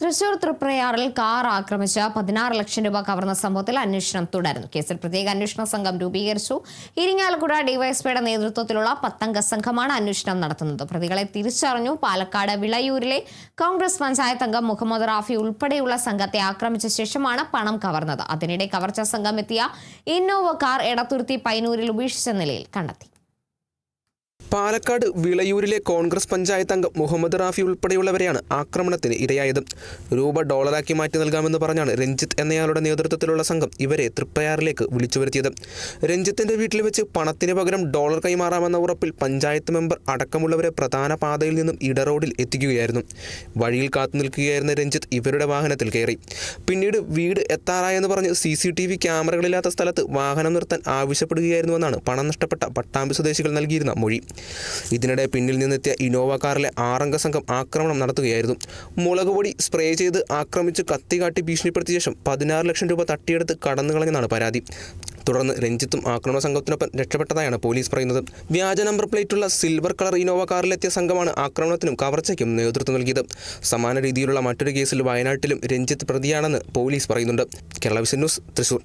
Thrissur തൃപ്രയാറിൽ car ആക്രമിച്ച് 16 ലക്ഷം രൂപ കവർന്ന സംഭവത്തിൽ അന്വേഷണം തുടരുന്നു. കേസിൽ പ്രത്യേക അന്വേഷണ സംഘം രൂപീകരിച്ചു. ഇരിങ്ങാലക്കുട ഡിവൈഎസ്പിയുടെ നേതൃത്വത്തിലുള്ള 10 അംഗ സംഘമാണ് അന്വേഷണം നടത്തുന്നത്. പ്രതികളെ തിരിച്ചറിഞ്ഞു. പാലക്കാട് വിളയൂരിലെ കോൺഗ്രസ് പഞ്ചായത്ത് അംഗം മുഹമ്മദ് റാഫി ഉൾപ്പെടെയുള്ള സംഘത്തെ ആക്രമിച്ച ശേഷമാണ് പണം കവർന്നത്. അതിനിടെ കവർച്ചാ സംഘം എത്തിയ ഇന്നോവ കാർ എടത്തുരുത്തി പൈനൂരിൽ ഉപേക്ഷിച്ച നിലയിൽ കണ്ടെത്തി. പാലക്കാട് വിളയൂരിലെ കോൺഗ്രസ് പഞ്ചായത്ത് അംഗം മുഹമ്മദ് റാഫി ഉൾപ്പെടെയുള്ളവരെയാണ് ആക്രമണത്തിന് ഇരയായത്. രൂപ ഡോളറാക്കി മാറ്റി നൽകാമെന്ന് പറഞ്ഞാണ് രഞ്ജിത്ത് എന്നയാളുടെ നേതൃത്വത്തിലുള്ള സംഘം ഇവരെ തൃപ്രയാറിലേക്ക് വിളിച്ചു വരുത്തിയത്. രഞ്ജിത്തിന്റെ വീട്ടിൽ വെച്ച് പണത്തിന് പകരം ഡോളർ കൈമാറാമെന്ന ഉറപ്പിൽ പഞ്ചായത്ത് മെമ്പർ അടക്കമുള്ളവരെ പ്രധാന പാതയിൽ നിന്നും ഇടറോഡിൽ എത്തിക്കുകയായിരുന്നു. വഴിയിൽ കാത്തു നിൽക്കുകയായിരുന്ന രഞ്ജിത്ത് ഇവരുടെ വാഹനത്തിൽ കയറി. പിന്നീട് വീട് എത്താറായെന്ന് പറഞ്ഞ് CCTV ക്യാമറകളില്ലാത്ത സ്ഥലത്ത് വാഹനം നിർത്താൻ ആവശ്യപ്പെടുകയായിരുന്നുവെന്നാണ് പണം നഷ്ടപ്പെട്ട പട്ടാമ്പി സ്വദേശികൾ നൽകിയിരുന്ന മൊഴി. ഇതിനിടെ പിന്നിൽ നിന്നെത്തിയ ഇന്നോവ കാറിലെ 6 അംഗ സംഘം ആക്രമണം നടത്തുകയായിരുന്നു. മുളകുപൊടി സ്പ്രേ ചെയ്ത് ആക്രമിച്ച് കത്തി കാട്ടി ഭീഷണിപ്പെടുത്തിയ ശേഷം 16 ലക്ഷം രൂപ തട്ടിയെടുത്ത് കടന്നുകളഞ്ഞെന്നാണ് പരാതി. തുടർന്ന് രഞ്ജിത്തും ആക്രമണ സംഘത്തിനൊപ്പം രക്ഷപ്പെട്ടതായാണ് പോലീസ് പറയുന്നത്. വ്യാജ നമ്പർ പ്ലേറ്റുള്ള സിൽവർ കളർ ഇന്നോവ കാറിലെത്തിയ സംഘമാണ് ആക്രമണത്തിനും കവർച്ചയ്ക്കും നേതൃത്വം നൽകിയത്. സമാന രീതിയിലുള്ള മറ്റൊരു കേസിൽ വയനാട്ടിലും രഞ്ജിത്ത് പ്രതിയാണെന്ന് പോലീസ് പറയുന്നുണ്ട്. Kerala vision news, Thrissur.